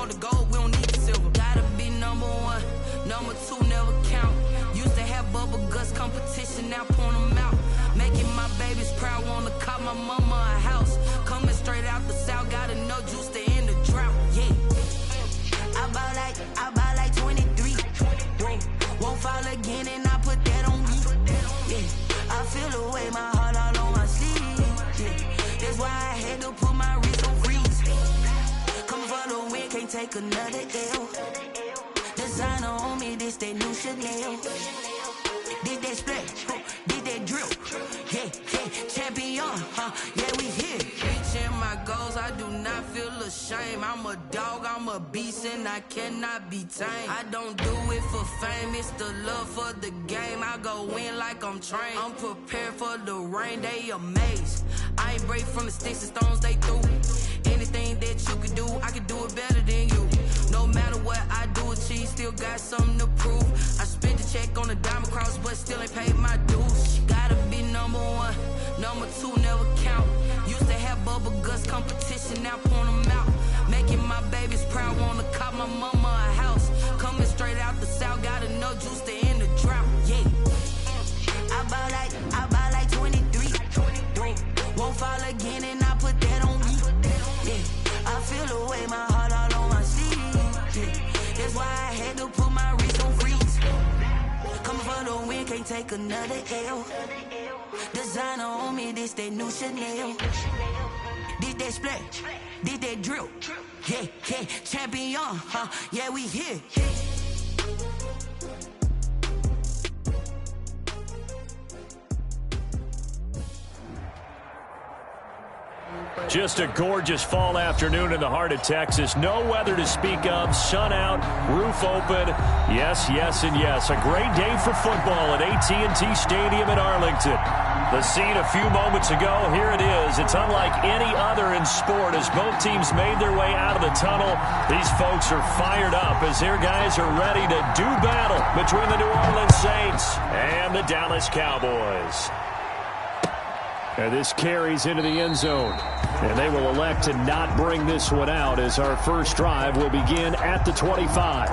want the gold, we don't need the silver. Gotta be number one, number two never count. Used to have bubble guts competition, now point them out. Making my babies proud, wanna cop my mama a house. Coming straight out the south, gotta know juice to end the drought. Yeah, I buy like 23. Won't fall again, and I put that on me. Yeah, I feel the way, my heart all on my sleeve. Yeah, that's why I had to put my wrist on freeze. Coming for the win, can't take another L. Designer on me, this that new Chanel. Did that splash, did that drill. Yeah, champion, yeah, we here. Reaching my goals, I do not feel ashamed. I'm a dog, I'm a beast, and I cannot be tamed. I don't do it for fame, it's the love for the game. I go in like I'm trained. I'm prepared for the rain, they amazed. I ain't break from the sticks and stones they threw. Anything that you could do, I could do it better than you. No matter what I do, achieve, still got something to prove. I spent the check on the diamond cross, but still ain't paid my dues. Gotta be number one, number two never count. Used to have bubble guts competition, now point them out. Making my babies proud, wanna cop my mama a house. Coming straight out the south, gotta know juice to end the drought. Yeah, I buy like 23. Won't fall again, and I put that on me. Yeah, I feel the way, my heart all on my sleeve. Yeah, that's why I had to put my wrist on freeze. Coming for the win, can't take another L. Designer on me, this that new Chanel. Did that splash, did that drill. Yeah, champion, yeah, we here. Just a gorgeous fall afternoon in the heart of Texas. No weather to speak of. Sun out, roof open. Yes, and yes. A great day for football at AT&T Stadium in Arlington. The scene a few moments ago, here it is. It's unlike any other in sport as both teams made their way out of the tunnel. These folks are fired up as their guys are ready to do battle between the New Orleans Saints and the Dallas Cowboys. And this carries into the end zone. And they will elect to not bring this one out as our first drive will begin at the 25.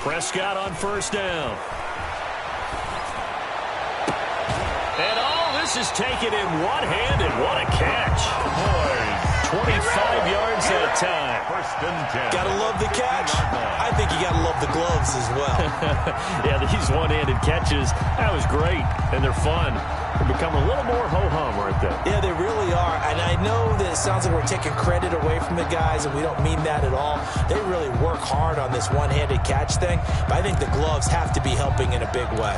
Prescott on first down. And this is taken in one-handed. What a catch. Boy, 25 yards that time. First and 10. Gotta love the catch. I think you gotta love the gloves as well. Yeah, these one-handed catches, that was great, and they're fun. They're becoming a little more ho-hum, aren't they? Yeah, they really are. And I know that it sounds like we're taking credit away from the guys, and we don't mean that at all. They really work hard on this one-handed catch thing, but I think the gloves have to be helping in a big way.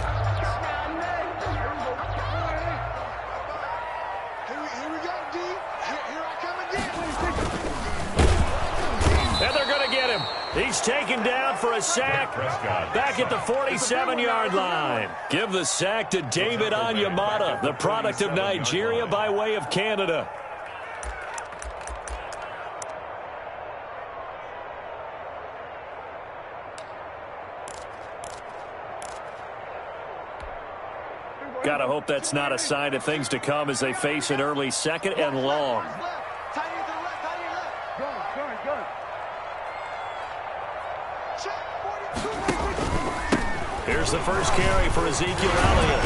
And they're going to get him. He's taken down for a sack back at the 47-yard line. Give the sack to David Onyemata, the product of Nigeria by way of Canada. Gotta hope that's not a sign of things to come as they face an early second and long. Here's the first carry for Ezekiel Elliott.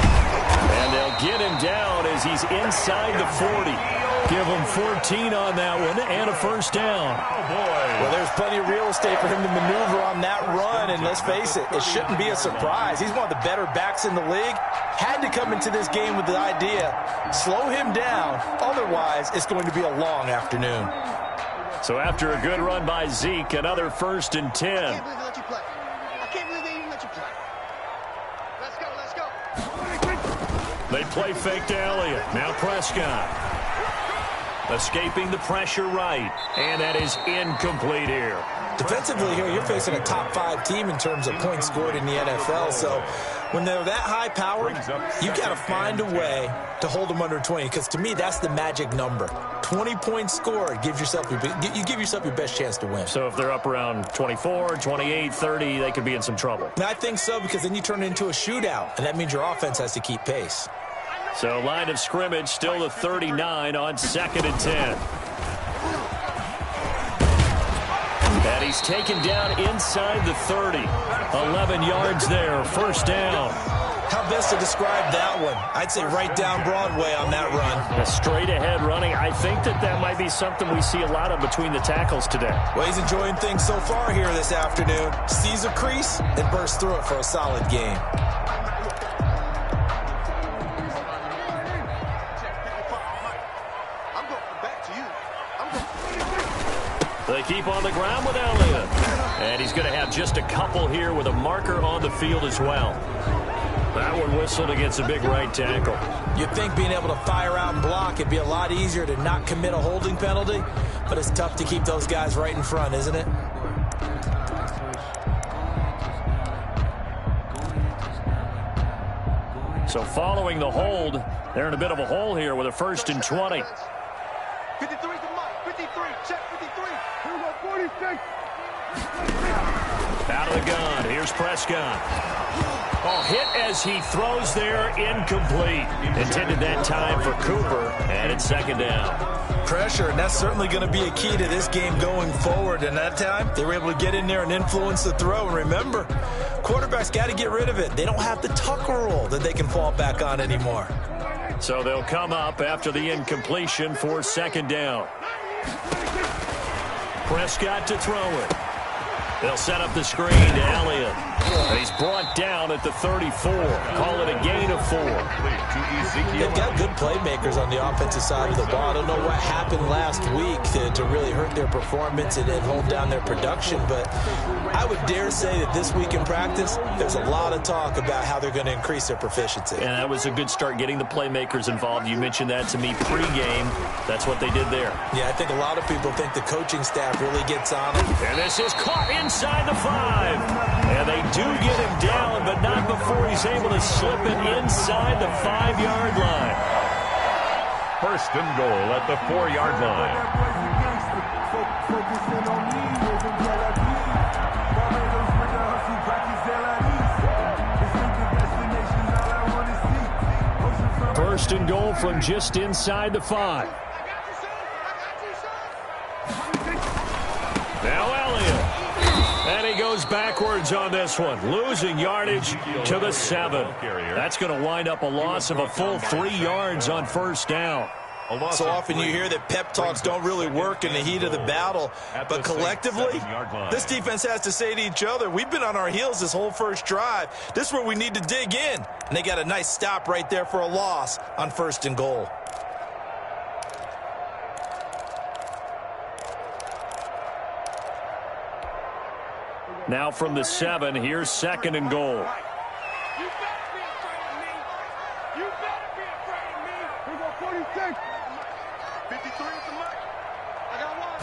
And they'll get him down as he's inside the 40. Give him 14 on that one and a first down. Oh, boy. Well, there's plenty of real estate for him to maneuver on that run, and let's face it, it shouldn't be a surprise. He's one of the better backs in the league. Had to come into this game with the idea, slow him down, otherwise it's going to be a long afternoon. So after a good run by Zeke, another first and 10. I can't believe they let you play. I can't believe they even let you play. Let's go. They play fake to Elliott. Now Prescott. Escaping the pressure right. And that is incomplete here. Defensively here, you're facing a top 5 team in terms of points scored in the NFL. So when they're that high-powered, you've got to find a way to hold them under 20. Because to me, that's the magic number. 20 points scored gives yourself you give yourself your best chance to win. So if they're up around 24, 28, 30, they could be in some trouble. And I think so, because then you turn it into a shootout, and that means your offense has to keep pace. So line of scrimmage still the 39 on 2nd and 10. And he's taken down inside the 30. 11 yards there, first down. How best to describe that one? I'd say right down Broadway on that run. A straight ahead running. I think that might be something we see a lot of between the tackles today. Well, he's enjoying things so far here this afternoon. Sees a crease and bursts through it for a solid game. They keep on the ground with Elliott. And he's going to have just a couple here with a marker on the field as well. That one whistled against a big right tackle. You'd think being able to fire out and block, it'd be a lot easier to not commit a holding penalty, but it's tough to keep those guys right in front, isn't it? So following the hold, they're in a bit of a hole here with a 1st and 20. 53 to Mike. 53. Check 53. Here we go. 46. Out of the gun. Here's Prescott. Oh, hit as he throws there, incomplete. Intended that time for Cooper, and it's 2nd down. Pressure, and that's certainly going to be a key to this game going forward. And that time, they were able to get in there and influence the throw. And remember, quarterbacks got to get rid of it. They don't have the tucker roll that they can fall back on anymore. So they'll come up after the incompletion for 2nd down. Prescott to throw it. They'll set up the screen to Elliott. And he's brought down at the 34. Call it a gain of 4. They've got good playmakers on the offensive side of the ball. I don't know what happened last week to really hurt their performance and hold down their production, but I would dare say that this week in practice, there's a lot of talk about how they're going to increase their proficiency. And that was a good start, getting the playmakers involved. You mentioned that to me pregame. That's what they did there. Yeah, I think a lot of people think the coaching staff really gets on them. And this is caught inside the 5. And they do get him down, but not before he's able to slip it inside the 5-yard line. 1st and goal at the 4-yard line. First and goal from just inside the 5. Now Elliott. And he goes backwards on this one, losing yardage to the 7. That's going to wind up a loss of a full 3 yards on 1st down. So often you hear that pep talks don't really work in the heat of the battle, but collectively, this defense has to say to each other, we've been on our heels this whole first drive. This is where we need to dig in. And they got a nice stop right there for a loss on 1st and goal. Now from the 7, here's 2nd and goal. You better be afraid of me. You better be afraid of me. Here we go, 46. 53 to Mike. I got one.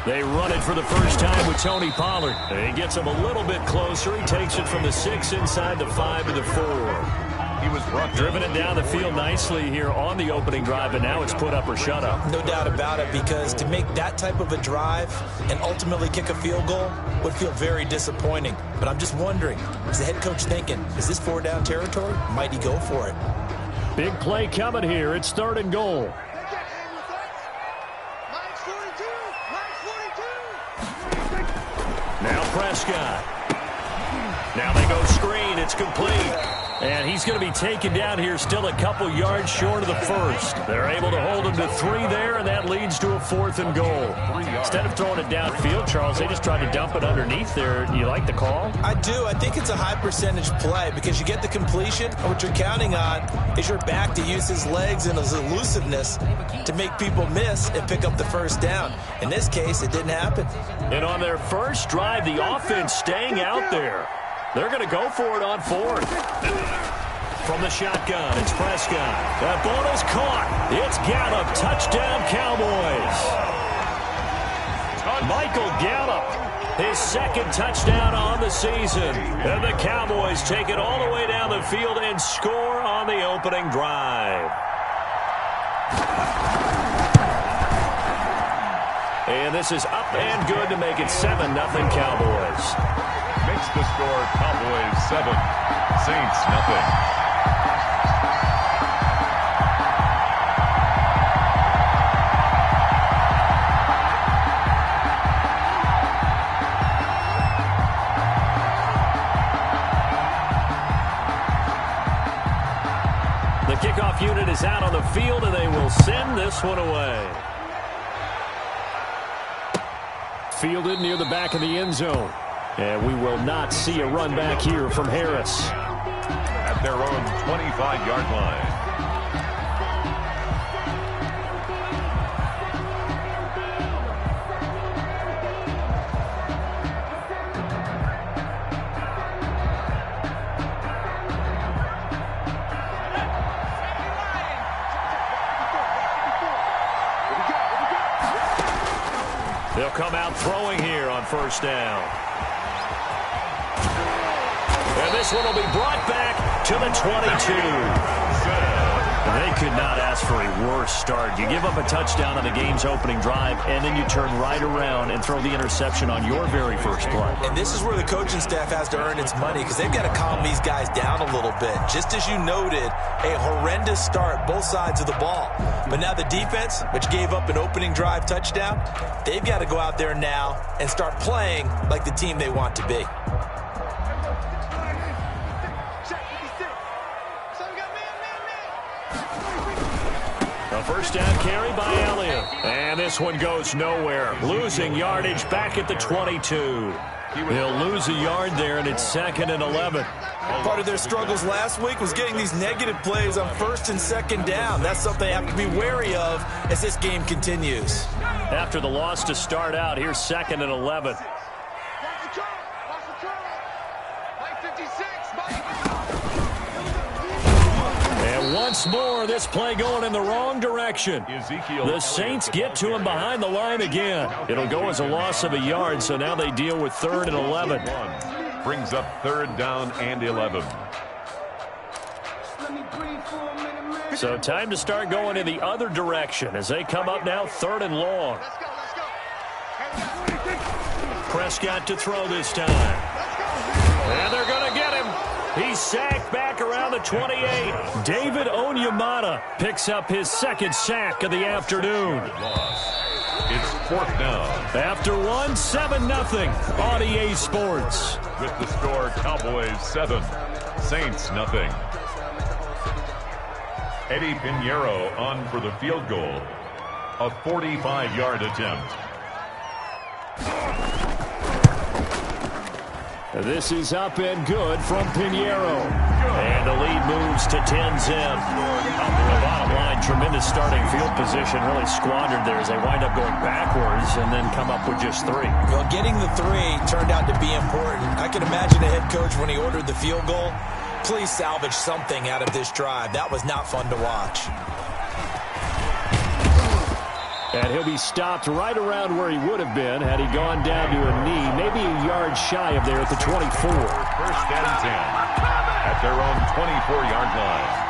They run it for the first time with Tony Pollard. And he gets him a little bit closer. He takes it from the 6 inside the 5 to the 4. He was driven it down the field nicely here on the opening drive, and now it's put up or shut up. No doubt about it, because to make that type of a drive and ultimately kick a field goal would feel very disappointing. But I'm just wondering, is the head coach thinking, is this 4-down territory? Might he go for it? Big play coming here. It's 3rd and goal. Now Prescott. Now they go screen. It's complete. And he's going to be taken down here still a couple yards short of the 1st. They're able to hold him to 3 there, and that leads to a 4th and goal. Instead of throwing it downfield, Charles, they just tried to dump it underneath there. You like the call? I do. I think it's a high percentage play because you get the completion, and what you're counting on is your back to use his legs and his elusiveness to make people miss and pick up the 1st down. In this case, it didn't happen. And on their first drive, the offense staying out there. They're going to go for it on 4th. from the shotgun. It's Prescott. That ball is caught. It's Gallup. Touchdown, Cowboys. Michael Gallup, his second touchdown on the season. And the Cowboys take it all the way down the field and score on the opening drive. And this is up and good to make it 7-0 Cowboys. Makes the score Cowboys 7, Saints nothing. The kickoff unit is out on the field, and they will send this one away. Fielded near the back of the end zone. And we will not see a run back here from Harris. At their own 25-yard line. They'll come out throwing here on first down. And this one will be brought back to the 22. They could not ask for a worse start. You give up a touchdown on the game's opening drive, and then you turn right around and throw the interception on your very first play. And this is where the coaching staff has to earn its money because they've got to calm these guys down a little bit. Just as you noted, a horrendous start, both sides of the ball. But now the defense, which gave up an opening drive touchdown, they've got to go out there now and start playing like the team they want to be. A first down carry by Elliott. And this one goes nowhere. Losing yardage back at the 22. They'll lose a yard there, and it's 2nd and 11. Part of their struggles last week was getting these negative plays on 1st and 2nd down. That's something they have to be wary of as this game continues. After the loss to start out, here's 2nd and 11. And once more, this play going in the wrong direction. The Saints get to him behind the line again. It'll go as a loss of a yard, so now they deal with 3rd and 11. Brings up 3rd down and 11. So time to start going in the other direction as they come up now 3rd and long. Prescott to throw this time. And they're going to get him. He's sacked back around the 28. David Onyemata picks up his 2nd sack of the afternoon. It's 4th down. After one, 7-0 on EA Sports. With the score, Cowboys 7, Saints nothing. Eddie Pinheiro on for the field goal. A 45-yard attempt. This is up and good from Pinheiro. And the lead moves to 10-zip. The bottom line, tremendous starting field position, really squandered there as they wind up going backwards and then come up with just 3. Well, getting the 3 turned out to be important. I can imagine the head coach when he ordered the field goal. Please salvage something out of this drive. That was not fun to watch. And he'll be stopped right around where he would have been had he gone down to a knee, maybe a yard shy of there at the 24. 1st and 10 at their own 24-yard line.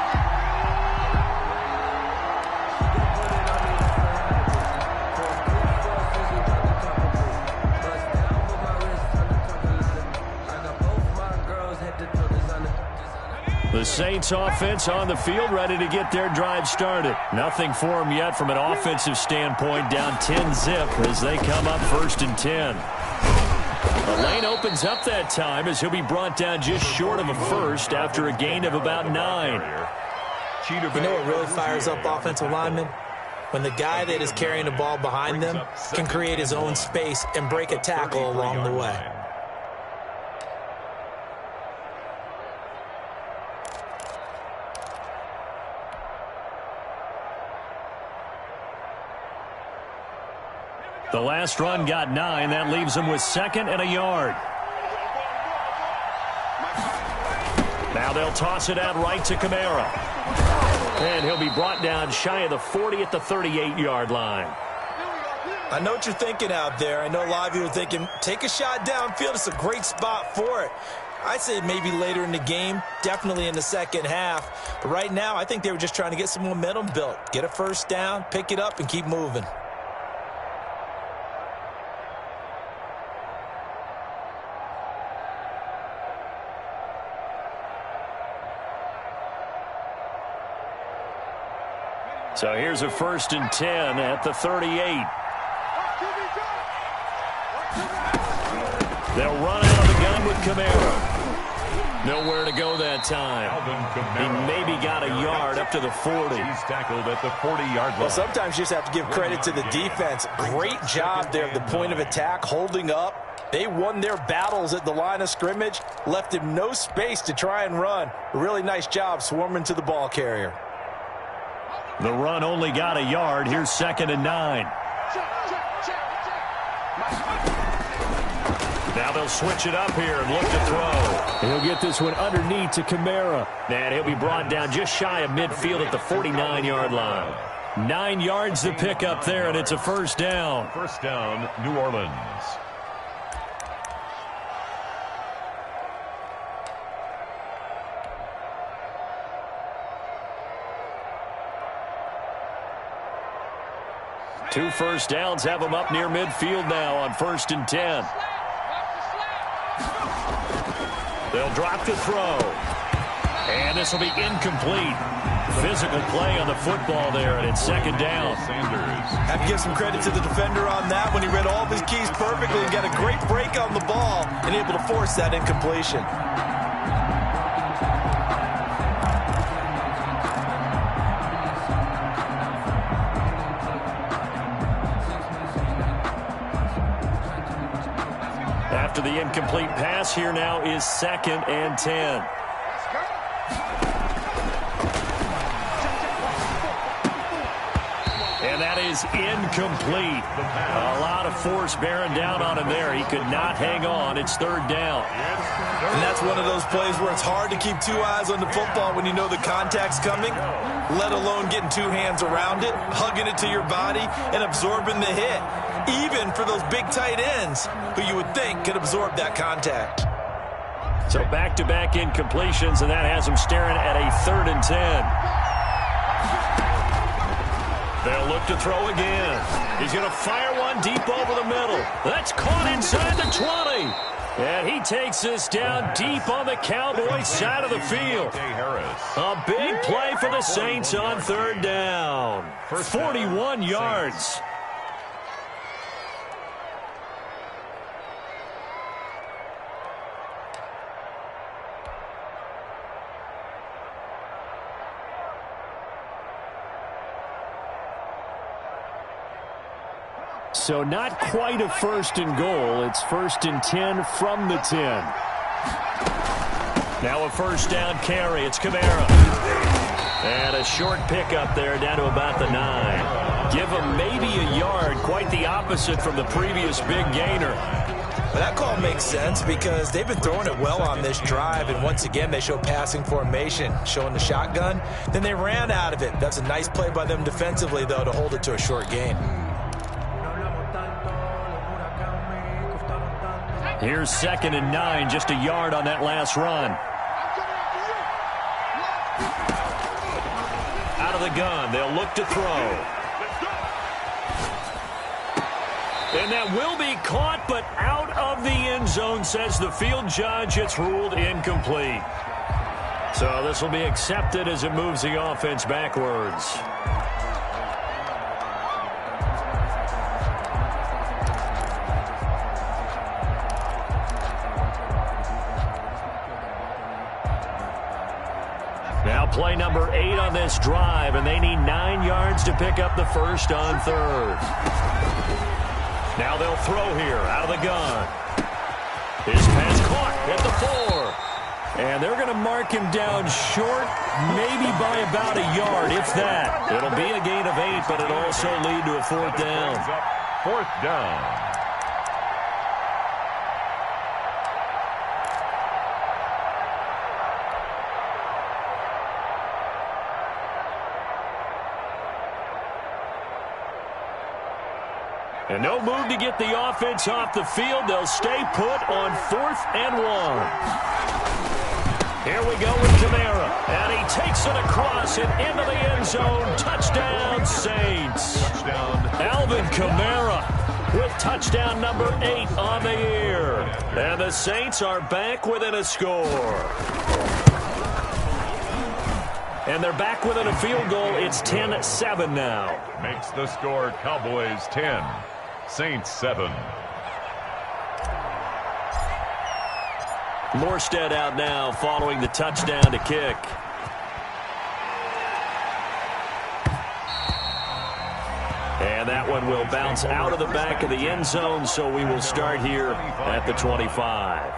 The Saints offense on the field, ready to get their drive started. Nothing for them yet from an offensive standpoint, down 10-zip as they come up 1st and 10. The lane opens up that time as he'll be brought down just short of a first after a gain of about 9. You know what really fires up offensive linemen? When the guy that is carrying the ball behind them can create his own space and break a tackle along the way. The last run got 9. That leaves him with 2nd and a yard. Now they'll toss it out right to Kamara. And he'll be brought down shy of the 40 at the 38-yard line. I know what you're thinking out there. I know a lot of you are thinking, take a shot downfield. It's a great spot for it. I'd say maybe later in the game, definitely in the second half. But right now, I think they were just trying to get some momentum built. Get a first down, pick it up, and keep moving. So here's a 1st and 10 at the 38. They'll run out of the gun with Kamara. Nowhere to go that time. He maybe got a yard up to the 40. He's tackled at the 40-yard line. Well, sometimes you just have to give credit to the defense. Great job there at the point of attack, holding up. They won their battles at the line of scrimmage, left him no space to try and run. A really nice job swarming to the ball carrier. The run only got a yard. Here's 2nd and 9. Now they'll switch it up here and look to throw. And he'll get this one underneath to Kamara. And he'll be brought down just shy of midfield at the 49-yard line. 9 yards to pick up there, and it's a first down. First down, New Orleans. Two first downs have them up near midfield now on 1st and 10. They'll drop to throw. And this will be incomplete. Physical play on the football there, and it's 2nd down. Have to give some credit to the defender on that when he read all of his keys perfectly and got a great break on the ball and able to force that incompletion. After the incomplete pass, here now is 2nd and 10. And that is incomplete. A lot of force bearing down on him there. He could not hang on. It's 3rd down. And that's one of those plays where it's hard to keep 2 eyes on the football when you know the contact's coming, let alone getting 2 hands around it, hugging it to your body, and absorbing the hit. Even for those big tight ends who you would think could absorb that contact. So back-to-back incompletions, and that has him staring at a 3rd and 10. They'll look to throw again. He's going to fire one deep over the middle. That's caught inside the 20. And he takes this down deep on the Cowboys side of the field. A big play for the Saints on 3rd down. 41 yards. So not quite a 1st and goal. It's 1st and 10 from the 10. Now a first down carry. It's Kamara. And a short pickup there down to about the 9. Give him maybe a yard. Quite the opposite from the previous big gainer. But that call makes sense because they've been throwing it well on this drive, and once again they show passing formation, showing the shotgun. Then they ran out of it. That's a nice play by them defensively, though, to hold it to a short gain. Here's 2nd and 9, just a yard on that last run. Out of the gun, they'll look to throw. And that will be caught, but out of the end zone, says the field judge. It's ruled incomplete. So this will be accepted as it moves the offense backwards. Now play number 8 on this drive, and they need 9 yards to pick up the first on 3rd. Now they'll throw here out of the gun. His pass caught at the 4. And they're going to mark him down short, maybe by about a yard, if that. It'll be a gain of 8, but it'll also lead to a 4th down. 4th down. And no move to get the offense off the field. They'll stay put on 4th and 1. Here we go with Kamara. And he takes it across and into the end zone. Touchdown, Saints. Touchdown. Alvin Kamara with touchdown number 8 on the year. And the Saints are back within a score. And they're back within a field goal. It's 10-7 now. Makes the score Cowboys 10, Saints 7. Morstead out now following the touchdown to kick. And that one will bounce out of the back of the end zone, so we will start here at the 25.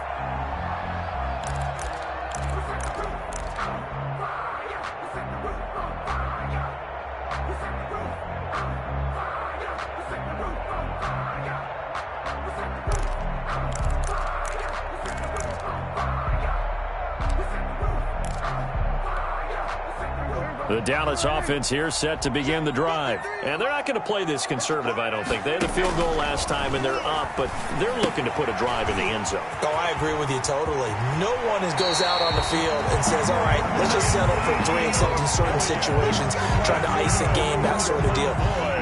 The Dallas offense here set to begin the drive. And they're not going to play this conservative, I don't think. They had a field goal last time, and they're up, but they're looking to put a drive in the end zone. Oh, I agree with you totally. No one goes out on the field and says, all right, let's just settle for 3, except in certain situations, trying to ice a game, that sort of deal.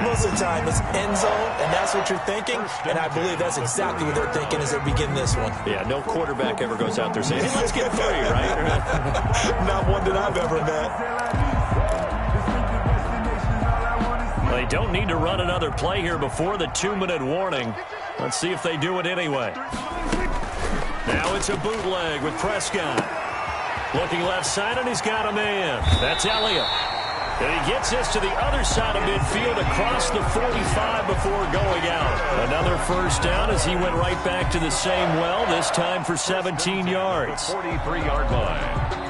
Most of the time, it's end zone, and that's what you're thinking, and I believe that's exactly what they're thinking as they begin this one. Yeah, no quarterback ever goes out there saying, hey, let's get 3, right? Not one that I've ever met. They don't need to run another play here before the 2-minute warning. Let's see if they do it anyway. Now it's a bootleg with Prescott. Looking left side, and he's got a man. That's Elliott. And he gets this to the other side of midfield across the 45 before going out. Another first down as he went right back to the same well, this time for 17 yards. 43-yard line.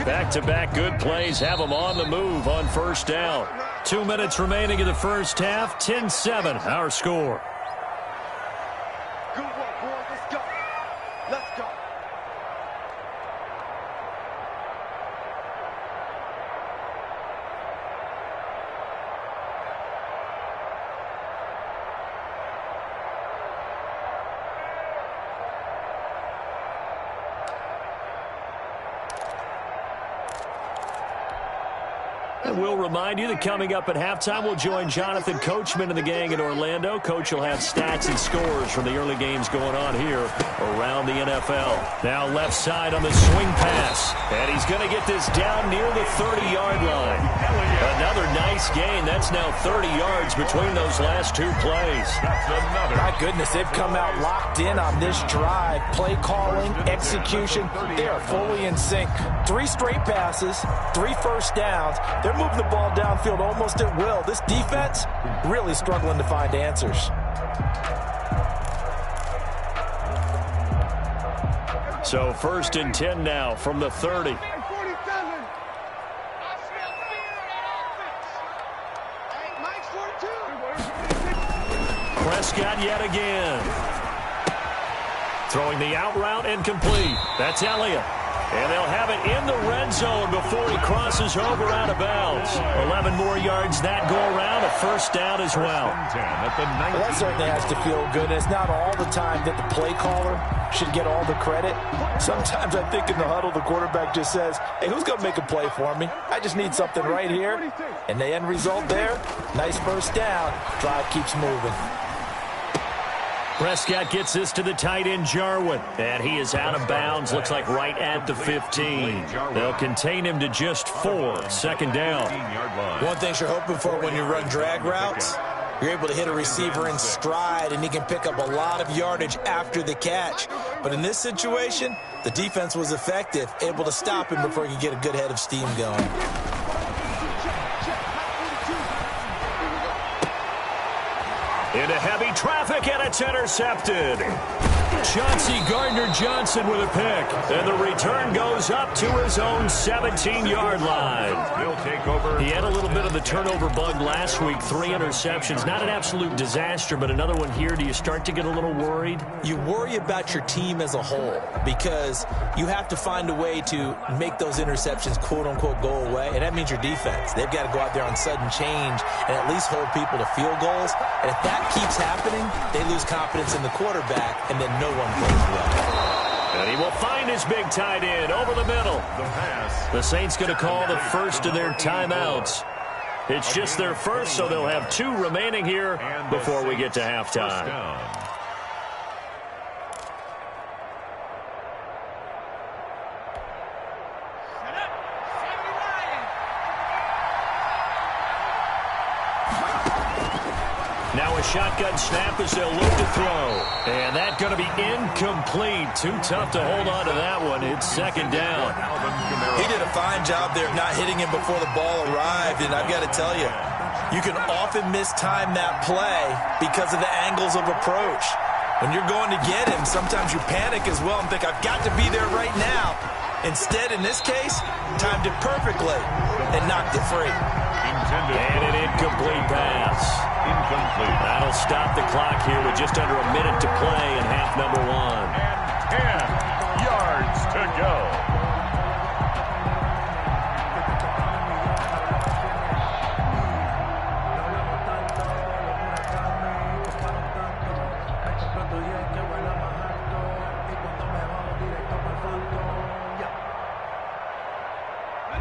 Back-to-back good plays have them on the move on first down. 2 minutes remaining in the first half. 10-7, our score. Good work, boys. Let's go. Let's go. And we'll remind you that coming up at halftime, we'll join Jonathan Coachman and the gang in Orlando. Coach will have stats and scores from the early games going on here around the NFL. Now left side on the swing pass. And he's going to get this down near the 30-yard line. Another nice gain. That's now 30 yards between those last 2 plays. My goodness, they've come out locked in on this drive. Play calling, execution, they are fully in sync. 3 straight passes, 3 first downs. They're moving the ball downfield almost at will. This defense really struggling to find answers. So 1st and 10 now from the 30. Prescott yet again. Throwing the out route incomplete. That's Elliott. And they'll have it in the red zone before he crosses over out of bounds. 11 more yards that go around. A first down as well. Well, that certainly has to feel good. It's not all the time that the play caller should get all the credit. Sometimes I think in the huddle, the quarterback just says, hey, who's going to make a play for me? I just need something right here. And the end result there, nice first down. Drive keeps moving. Prescott gets this to the tight end, Jarwin. And he is out of bounds, looks like right at the 15. They'll contain him to just 4. Second down. One thing you're hoping for when you run drag routes, you're able to hit a receiver in stride, and he can pick up a lot of yardage after the catch. But in this situation, the defense was effective, able to stop him before he could get a good head of steam going. Into heavy traffic, and it's intercepted. Chauncey Gardner-Johnson with a pick. And the return goes up to his own 17-yard line. He'll take over. He had a little bit of the turnover bug last week. 3 interceptions. Not an absolute disaster, but another one here. Do you start to get a little worried? You worry about your team as a whole because you have to find a way to make those interceptions, quote-unquote, go away, and that means your defense. They've got to go out there on sudden change and at least hold people to field goals. And if that keeps happening, they lose confidence in the quarterback, and then no one plays well. And he will find his big tight end over the middle. The pass. The Saints going to call the first of their timeouts. It's just their first, so they'll have 2 remaining here before we get to halftime. Now a shotgun snap as they'll look to throw. And that's going to be incomplete. Too tough to hold on to that one. It's second down. He did a fine job there of not hitting him before the ball arrived. And I've got to tell you, you can often mistime that play because of the angles of approach. When you're going to get him, sometimes you panic as well and think, I've got to be there right now. Instead, in this case, timed it perfectly and knocked it free. And an incomplete pass. Incomplete. That'll stop the clock here with just under a minute to play in half number 1. And 10 yards to go.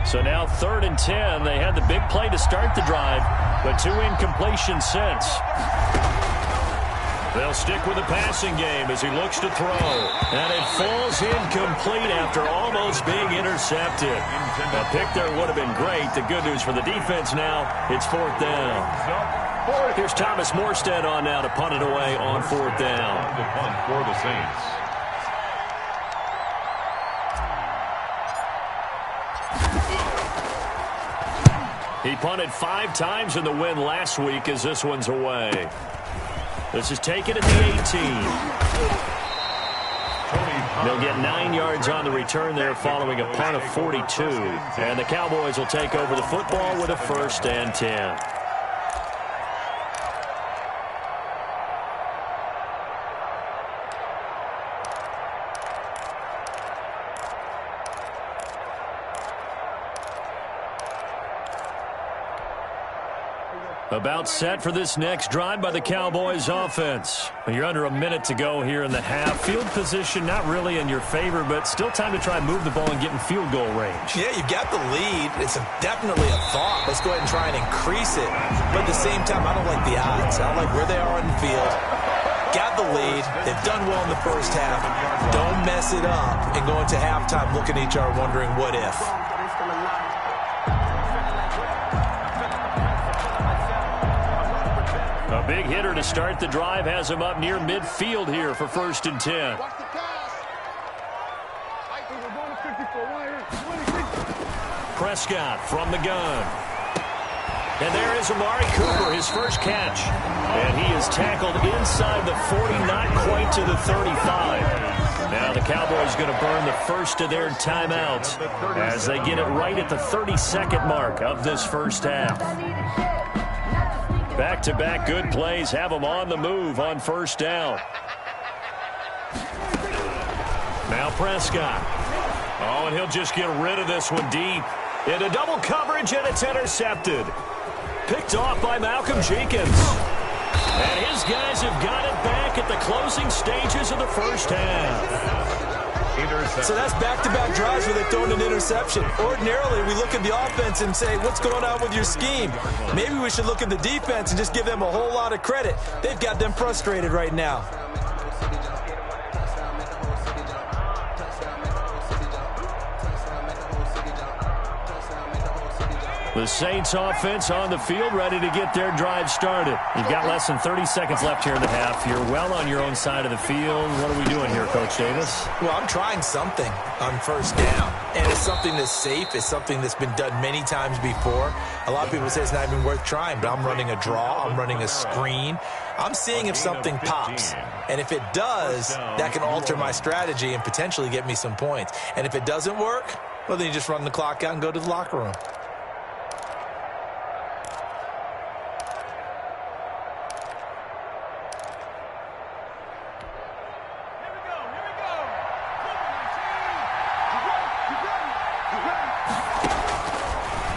So now 3rd and 10. They had the big play to start the drive, but 2 incompletions since. They'll stick with the passing game as he looks to throw. And it falls incomplete after almost being intercepted. A pick there would have been great. The good news for the defense now, it's 4th down. Here's Thomas Morstead on now to punt it away on 4th down. The punt for the Saints. He punted 5 times in the win last week as this one's away. This is taken at the 18. They'll get 9 yards on the return there following a punt of 42. And the Cowboys will take over the football with a 1st and 10. About set for this next drive by the Cowboys offense. You're under a minute to go here in the half. Field position not really in your favor, but still time to try and move the ball and get in field goal range. Yeah, you've got the lead. It's definitely a thought. Let's go ahead and try and increase it. But at the same time, I don't like the odds. I don't like where they are on the field. Got the lead. They've done well in the first half. Don't mess it up and go into halftime looking at each other wondering what if. A big hitter to start the drive has him up near midfield here for 1st and 10. Prescott from the gun. And there is Amari Cooper, his first catch. And he is tackled inside the 40, not quite to the 35. Now the Cowboys going to burn the first of their timeouts as they get it right at the 32nd mark of this first half. Back-to-back good plays have them on the move on 1st down. Now Prescott. Oh, and he'll just get rid of this one deep. Into double coverage, and it's intercepted. Picked off by Malcolm Jenkins. And his guys have got it back at the closing stages of the first half. So that's back-to-back drives where they've thrown an interception. Ordinarily, we look at the offense and say, what's going on with your scheme? Maybe we should look at the defense and just give them a whole lot of credit. They've got them frustrated right now. The Saints offense on the field, ready to get their drive started. You've got less than 30 seconds left here in the half. You're well on your own side of the field. What are we doing here, Coach Davis? Well, I'm trying something on first down, and it's something that's safe. It's something that's been done many times before. A lot of people say it's not even worth trying, but I'm running a draw. I'm running a screen. I'm seeing if something pops, and if it does, that can alter my strategy and potentially get me some points. And if it doesn't work, well, then you just run the clock out and go to the locker room.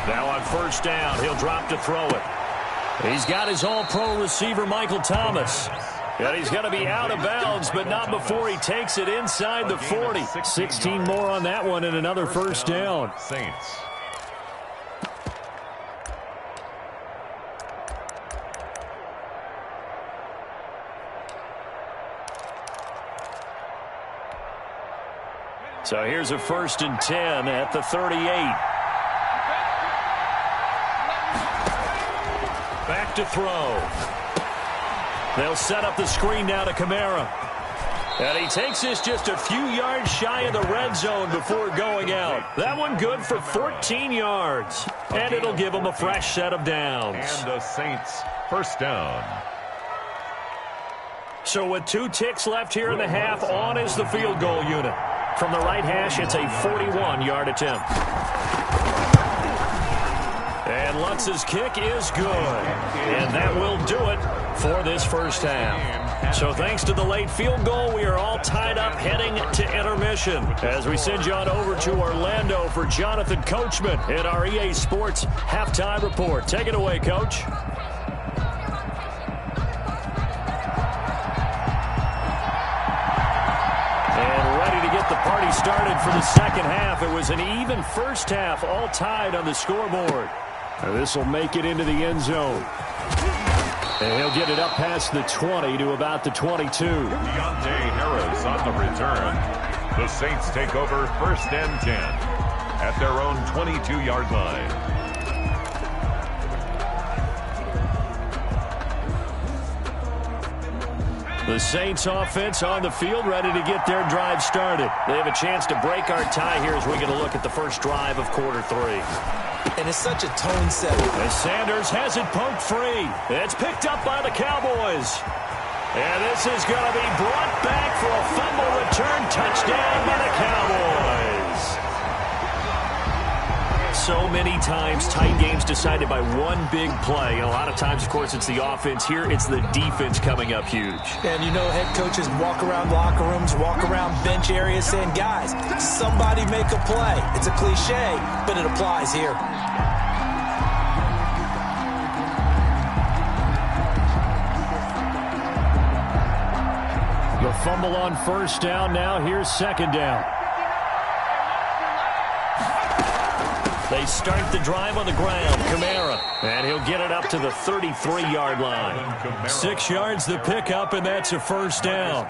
Now on first down, he'll drop to throw it. He's got his all-pro receiver, Michael Thomas. And he's going to be out of bounds, but not before he takes it inside the 40. 16 more on that one and another first down. Saints. So here's a 1st and 10 at the 38. Back to throw. They'll set up the screen now to Kamara. And he takes this just a few yards shy of the red zone before going out. That one good for 14 yards. And it'll give him a fresh set of downs. And the Saints first down. So with 2 ticks left here in the half, on is the field goal unit. From the right hash, it's a 41-yard attempt. And Lutz's kick is good. And that will do it for this first half. So thanks to the late field goal, we are all tied up heading to intermission. As we send you on over to Orlando for Jonathan Coachman in our EA Sports Halftime Report. Take it away, Coach. And ready to get the party started for the second half. It was an even first half, all tied on the scoreboard. This will make it into the end zone. And he'll get it up past the 20 to about the 22. Deontay Harris on the return. The Saints take over 1st and 10 at their own 22-yard line. The Saints offense on the field, ready to get their drive started. They have a chance to break our tie here as we get a look at the first drive of quarter 3. And it's such a tone setter. As Sanders has it poked free. It's picked up by the Cowboys. And this is going to be brought back for a fumble return touchdown by the Cowboys. So many times, tight games decided by one big play. And a lot of times, of course, it's the offense. Here, it's the defense coming up huge. And you know, head coaches walk around locker rooms, walk around bench areas saying, guys, somebody make a play. It's a cliche, but it applies here. The fumble on first down. Now here's second down. They start the drive on the ground. Kamara. And he'll get it up to the 33-yard line. 6 yards the pickup, and that's a first down.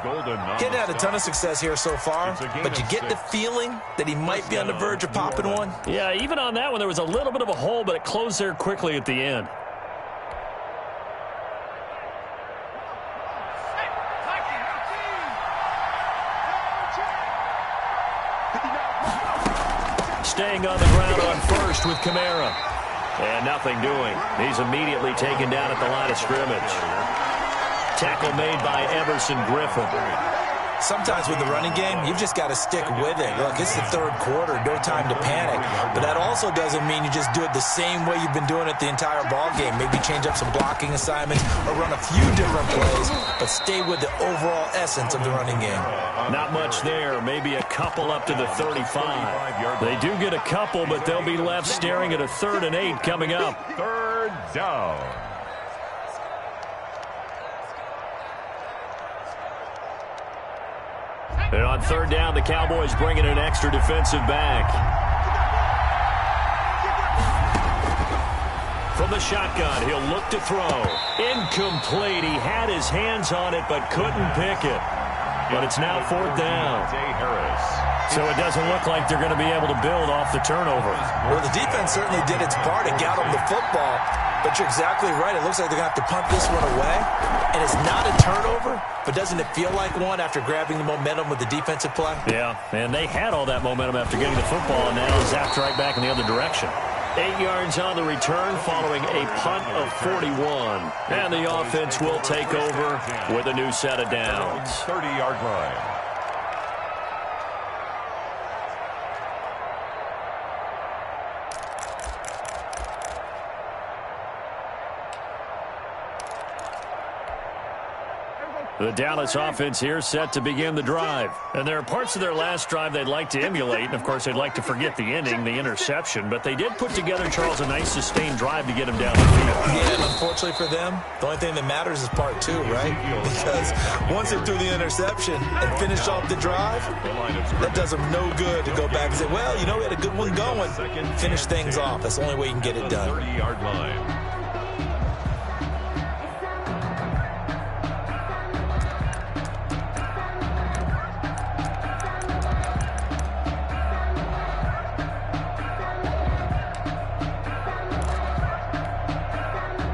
Getting had a ton of success here so far, but you get the feeling that he might be on the verge of popping one. Yeah, even on that one, there was a little bit of a hole, but it closed there quickly at the end. Staying on the ground on first with Kamara. And nothing doing. He's immediately taken down at the line of scrimmage. Tackle made by Everson Griffin. Sometimes with the running game, you've just got to stick with it. Look, it's the third quarter, no time to panic. But that also doesn't mean you just do it the same way you've been doing it the entire ball game. Maybe change up some blocking assignments or run a few different plays, but stay with the overall essence of the running game. Not much there. Maybe a couple up to the 35. They do get a couple, but they'll be left staring at a 3rd and 8 coming up. 3rd down. And on 3rd down, the Cowboys bring in an extra defensive back. From the shotgun, he'll look to throw. Incomplete. He had his hands on it, but couldn't pick it. But it's now 4th down. Deontay Harris. So it doesn't look like they're going to be able to build off the turnover. Well, the defense certainly did its part and got them the football. But you're exactly right. It looks like they're going to have to punt this one away. And it's not a turnover, but doesn't it feel like one after grabbing the momentum with the defensive play? Yeah, and they had all that momentum after getting the football, and now zapped right back in the other direction. 8 yards on the return following a punt of 41. And the offense will take over with a new set of downs. 30-yard line. The Dallas offense here set to begin the drive. And there are parts of their last drive they'd like to emulate. And, of course, they'd like to forget the ending, the interception. But they did put together, Charles, a nice sustained drive to get them down the field. Yeah, and unfortunately for them, the only thing that matters is part two, right? Because once they threw the interception and finished off the drive, that does them no good to go back and say, well, you know, we had a good one going. Finish things off. That's the only way you can get it done. 30-yard line.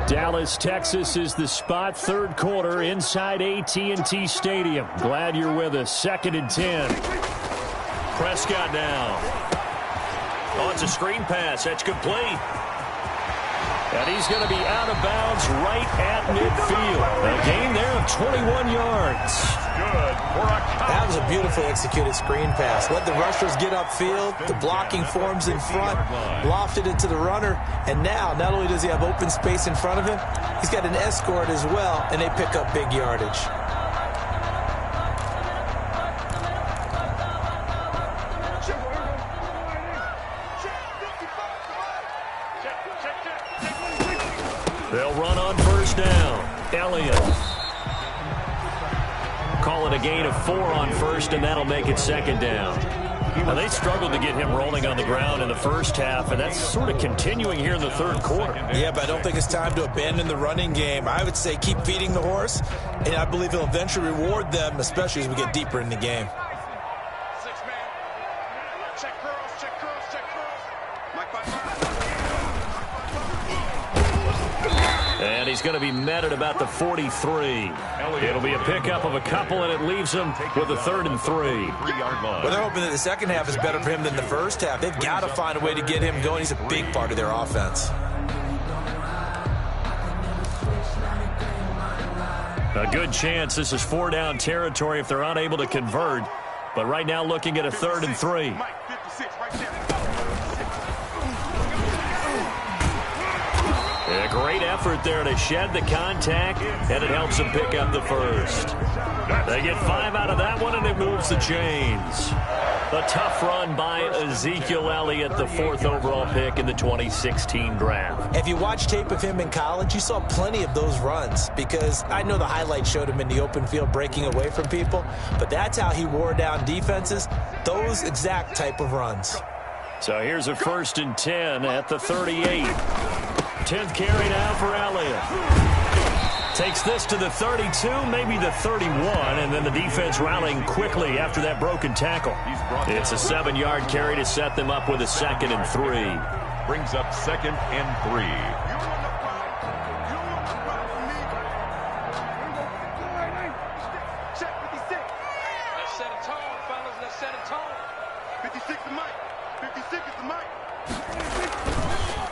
Dallas, Texas is the spot. Third quarter inside AT&T Stadium. Glad you're with us. 2nd and 10. Prescott now. Oh, it's a screen pass. That's complete. And he's going to be out of bounds right at midfield. A gain there of 21 yards. Good for a count. That was a beautifully executed screen pass. Let the rushers get upfield. The blocking forms in front. Lofted it to the runner. And now, not only does he have open space in front of him, he's got an escort as well, and they pick up big yardage. They'll run on first down. Elliott. Call it a gain of 4 on first, and that'll make it 2nd down. Now, they struggled to get him rolling on the ground in the first half, and that's sort of continuing here in the third quarter. Yeah, but I don't think it's time to abandon the running game. I would say keep feeding the horse, and I believe he'll eventually reward them, especially as we get deeper in the game. And he's going to be met at about the 43. It'll be a pickup of a couple, and it leaves him with a 3rd and 3. 3-yard line. Well, they're hoping that the second half is better for him than the first half. They've got to find a way to get him going. He's a big part of their offense. A good chance this is 4-down territory if they're unable to convert. But right now looking at a 3rd and 3. A great effort there to shed the contact, and it helps them pick up the first. They get 5 out of that one, and it moves the chains. A tough run by Ezekiel Elliott, the 4th overall pick in the 2016 draft. If you watch tape of him in college, you saw plenty of those runs, because I know the highlights showed him in the open field breaking away from people, but that's how he wore down defenses, those exact type of runs. So here's a 1st and 10 at the 38. 10th carry now for Elliott. Takes this to the 32, maybe the 31, and then the defense rallying quickly after that broken tackle. It's a 7-yard carry to set them up with a 2nd and 3. Brings up 2nd and 3. Let's set a tone, fellas. Let's set a tone. 56 the mic. 56 is the mic.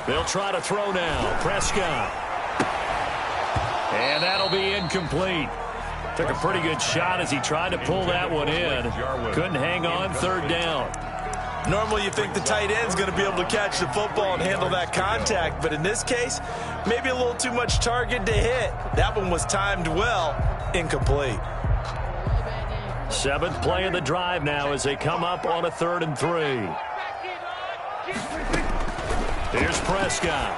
They'll try to throw now. Prescott. And that'll be incomplete. Took a pretty good shot as he tried to pull that one in. Couldn't hang on. 3rd down. Normally you think the tight end's going to be able to catch the football and handle that contact, but in this case, maybe a little too much target to hit. That one was timed well. Incomplete. 7th play of the drive now as they come up on a 3rd and 3. Here's Prescott.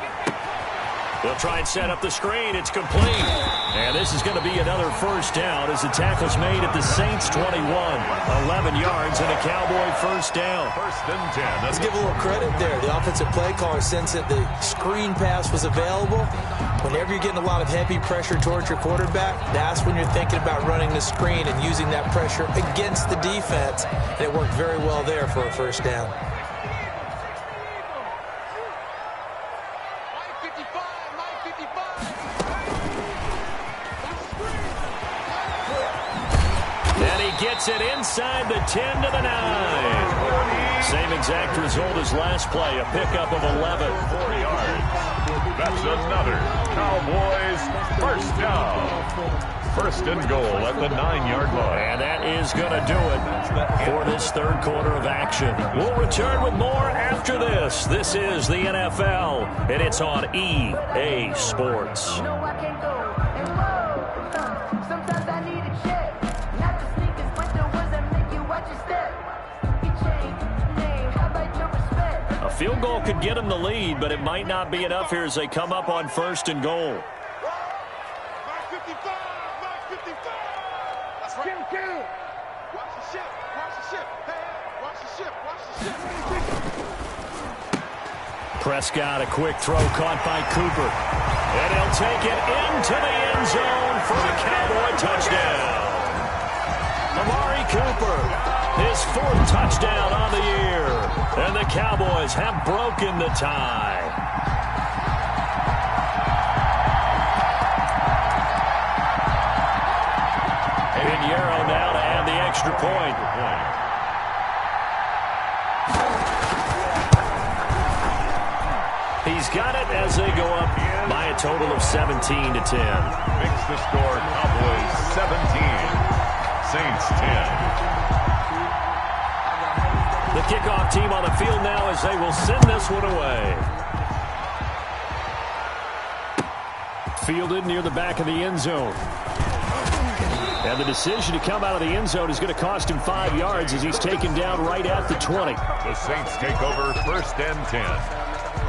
They'll try and set up the screen. It's complete. And this is going to be another first down as the tackle's made at the Saints 21. 11 yards and a Cowboy first down. First and 10. Let's give a little credit there. The offensive play caller, since that the screen pass was available, whenever you're getting a lot of heavy pressure towards your quarterback, that's when you're thinking about running the screen and using that pressure against the defense. And it worked very well there for a first down. Gets it inside the 10 to the 9. Same exact result as last play, a pickup of 11. 4 yards. That's another Cowboys first down. First and goal at the 9-yard line. And that is going to do it for this third quarter of action. We'll return with more after this. This is the NFL, and it's on EA Sports. Field goal could get them the lead, but it might not be enough here as they come up on first and goal. Mark 55! Mark 55! That's right. Kill. Watch the ship. Watch the ship. Hey, watch the ship. Watch the ship. Prescott, a quick throw caught by Cooper. And he'll take it into the end zone for a Cowboy touchdown. Amari Cooper, his 4th touchdown on the year. And the Cowboys have broken the tie. Pinheiro now to add the extra point. He's got it as they go up by a total of 17 to 10. Makes the score Cowboys 17. Saints 10. The kickoff team on the field now as they will send this one away. Fielded near the back of the end zone. And the decision to come out of the end zone is going to cost him 5 yards as he's taken down right at the 20. The Saints take over first and 10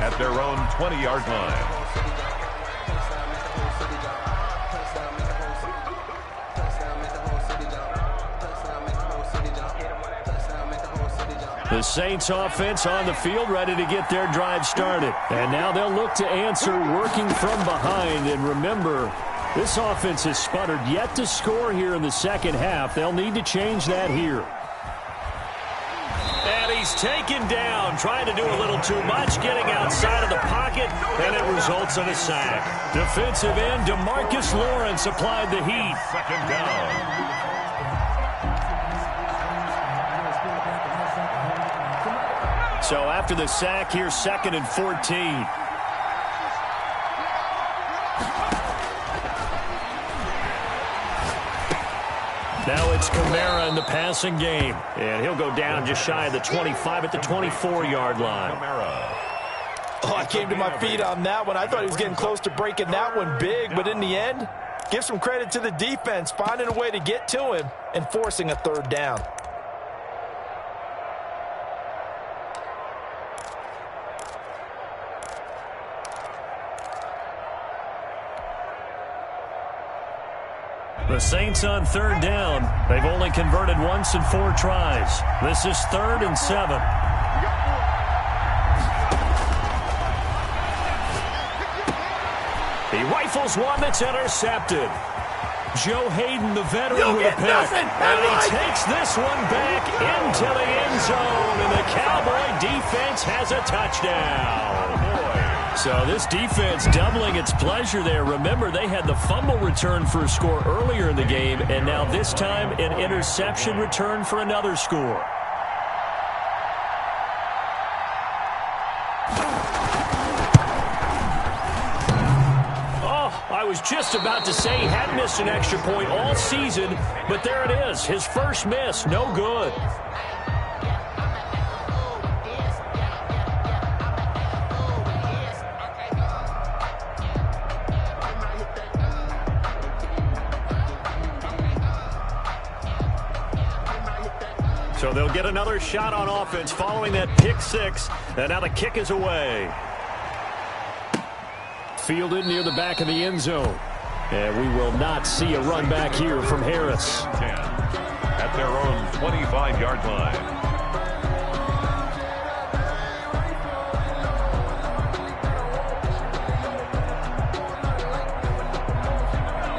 at their own 20-yard line. The Saints offense on the field ready to get their drive started. And now they'll look to answer working from behind. And remember, this offense has sputtered yet to score here in the second half. They'll need to change that here. And he's taken down, trying to do a little too much, getting outside of the pocket, and it results in a sack. Defensive end DeMarcus Lawrence applied the heat. Second down. So after the sack, here's 2nd and 14. Now it's Kamara in the passing game. And he'll go down just shy of the 25 at the 24-yard line. Oh, I came to my feet on that one. I thought he was getting close to breaking that one big, but in the end, give some credit to the defense, finding a way to get to him and forcing a third down. The Saints on third down. They've only converted once in 4 tries. This is 3rd and 7. He rifles one that's intercepted. Joe Hayden, the veteran, with a pick. And he takes this one back into the end zone. And the Cowboy defense has a touchdown. So this defense doubling its pleasure there. Remember, they had the fumble return for a score earlier in the game, and now this time an interception return for another score. Oh, I was just about to say he hadn't missed an extra point all season, but there it is. His first miss, no good. So they'll get another shot on offense following that pick 6, and now the kick is away. Fielded near the back of the end zone. And we will not see a run back here from Harris. 10 at their own 25-yard line.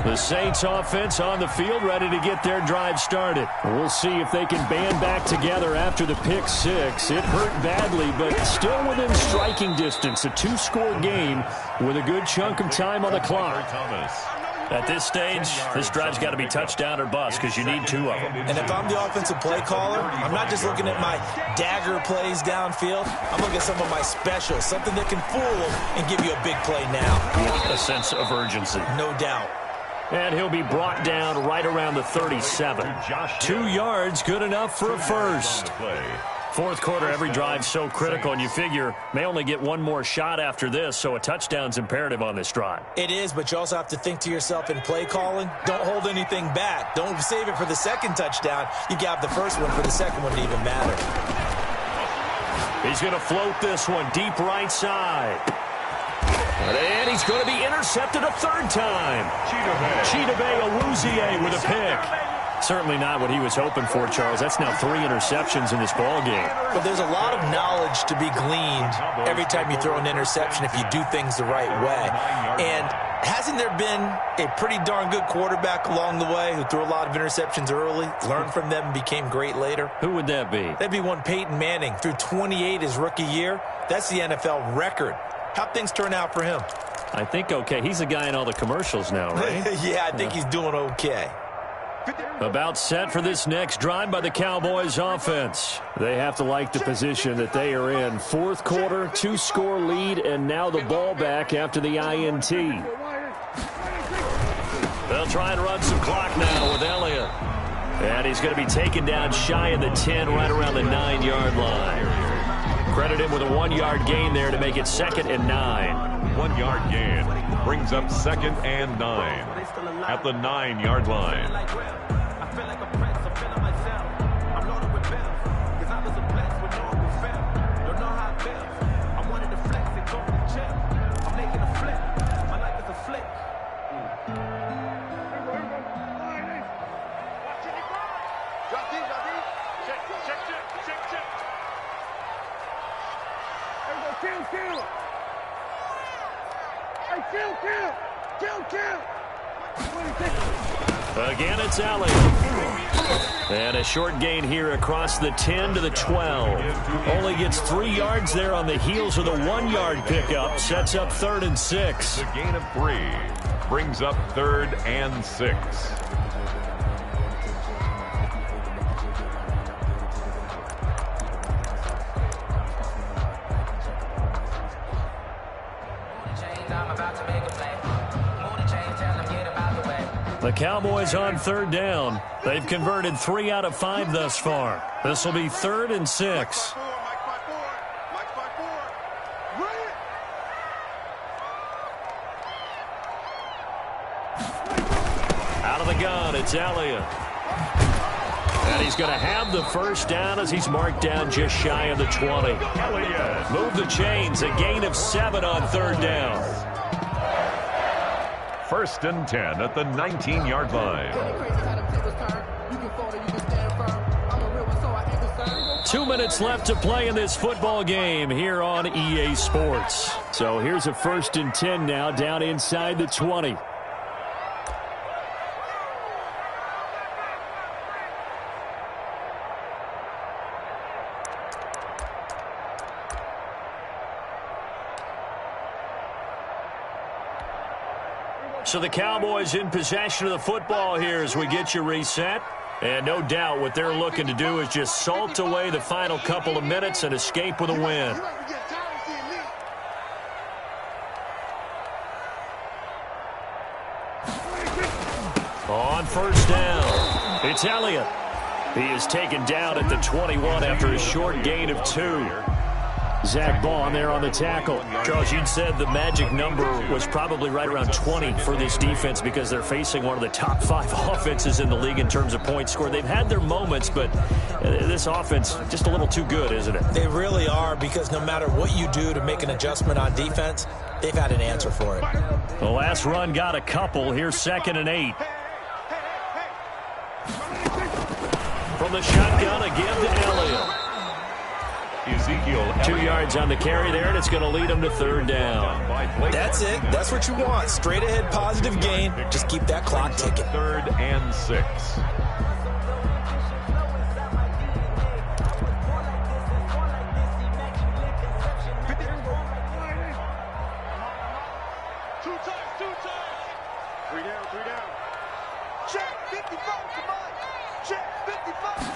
The Saints offense on the field, ready to get their drive started. We'll see if they can band back together after the pick six. It hurt badly, but still within striking distance. A two-score game with a good chunk of time on the clock. At this stage, this drive's got to be touchdown or bust because you need two of them. And if I'm the offensive play caller, I'm not just looking at my dagger plays downfield. I'm looking at some of my specials, something that can fool them and give you a big play now. A sense of urgency. No doubt. And he'll be brought down right around the 37. 2 yards, good enough for a first. Fourth quarter, every drive so critical, and you figure may only get one more shot after this, so a touchdown's imperative on this drive. It is, but you also have to think to yourself in play calling, don't hold anything back. Don't save it for the second touchdown. You got the first one for the second one to even matter. He's going to float this one deep right side. And he's going to be intercepted a third time. Chidobe Awuzie with a pick. Certainly not what he was hoping for, Charles. That's now 3 interceptions in this ball game. But there's a lot of knowledge to be gleaned every time you throw an interception if you do things the right way. And hasn't there been a pretty darn good quarterback along the way who threw a lot of interceptions early, learned from them, and became great later? Who would that be? That'd be one Peyton Manning. Threw 28 his rookie year. That's the NFL record. How'd things turn out for him? I think okay. He's the guy in all the commercials now, right? Yeah, I think he's doing okay. About set for this next drive by the Cowboys offense. They have to like the position that they are in. Fourth quarter, 2-score lead, and now the ball back after the INT. They'll try and run some clock now with Elliott. And he's going to be taken down shy of the 10, right around the 9-yard line. Credit him with a 1-yard gain there to make it 2nd and 9. 1-yard gain brings up 2nd and 9 at the 9-yard line. Again, it's Elliott. And a short gain here across the 10 to the 12. Only gets 3 yards there on the heels of the 1-yard pickup. Sets up 3rd and 6. The gain of 3 brings up 3rd and 6. The Cowboys on 3rd down. They've converted 3 out of 5 thus far. This will be 3rd and 6. Out of the gun, it's Elliott. And he's going to have the first down as he's marked down just shy of the 20. Move the chains, a gain of 7 on 3rd down. 1st and 10 at the 19-yard line. 2 minutes left to play in this football game here on EA Sports. So here's a 1st and 10 now down inside the 20. So the Cowboys in possession of the football here as we get you reset. And no doubt what they're looking to do is just salt away the final couple of minutes and escape with a win. On 1st down, it's Elliott. He is taken down at the 21 after a short gain of 2. Zach Baugh there on the tackle. Charles, you'd said the magic number was probably right around 20 for this defense because they're facing one of the top 5 offenses in the league in terms of points scored. They've had their moments, but this offense just a little too good, isn't it? They really are, because no matter what you do to make an adjustment on defense, they've had an answer for it. The last run got a couple. Here's 2nd and 8. From the shotgun, a give to Elliott. Ezekiel 2 yards on the carry there, and it's going to lead them to 3rd down. That's it. That's what you want. Straight ahead positive gain. Just keep that clock ticking. 3rd and 6. Two times. 3 down. Check 55, come on. Check 55.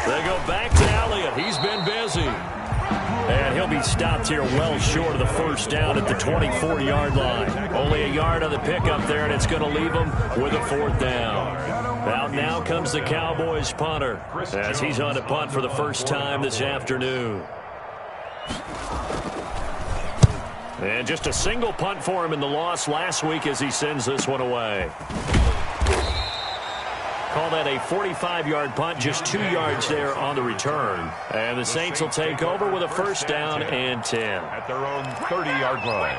They go back to Elliott. He's been busy. And he'll be stopped here well short of the 1st down at the 24-yard line. Only a yard on the pickup there, and it's going to leave him with a 4th down. Out now comes the Cowboys punter as he's on to punt for the first time this afternoon. And just a single punt for him in the loss last week as he sends this one away. Call that a 45-yard punt, just 2 yards there on the return. And the Saints will take over with a 1st down and 10. At their own 30-yard line.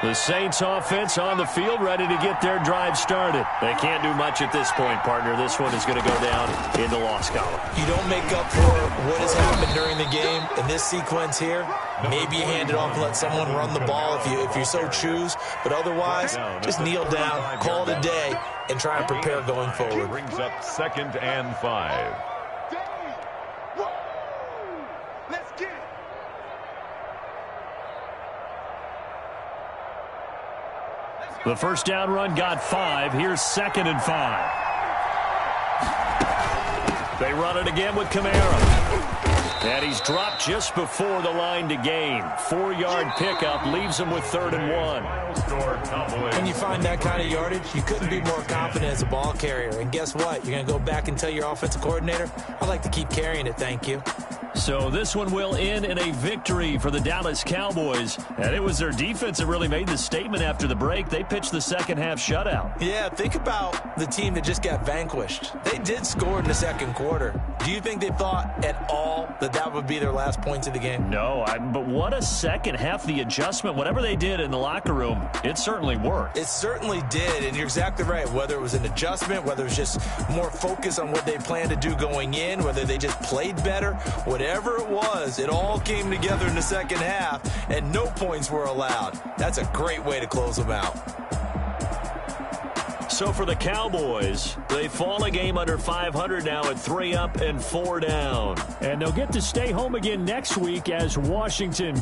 The Saints offense on the field, ready to get their drive started. They can't do much at this point, partner. This one is going to go down in the loss column. You don't make up for what has happened during the game in this sequence here. Maybe you hand it off and let someone run the ball if you so choose. But otherwise, just kneel down, call it a day, and try and prepare going forward. Brings up 2nd and 5. Let's get it. The 1st down run got 5. Here's 2nd and 5. They run it again with Kamara. And he's dropped just before the line to gain. 4-yard pickup leaves him with 3rd and 1. When you find that kind of yardage, you couldn't be more confident as a ball carrier. And guess what? You're going to go back and tell your offensive coordinator, I'd like to keep carrying it, thank you. So this one will end in a victory for the Dallas Cowboys. And it was their defense that really made the statement after the break. They pitched the second-half shutout. Yeah, think about the team that just got vanquished. They did score in the 2nd quarter. Do you think they thought at all that would be their last points of the game? No, but what a second half. The adjustment, whatever they did in the locker room, it certainly worked. It certainly did, and you're exactly right. Whether it was an adjustment, whether it was just more focus on what they planned to do going in, whether they just played better, whatever it was, it all came together in the 2nd half, and no points were allowed. That's a great way to close them out. So for the Cowboys, they fall a game under 500 now at 3 up and 4 down. And they'll get to stay home again next week as Washington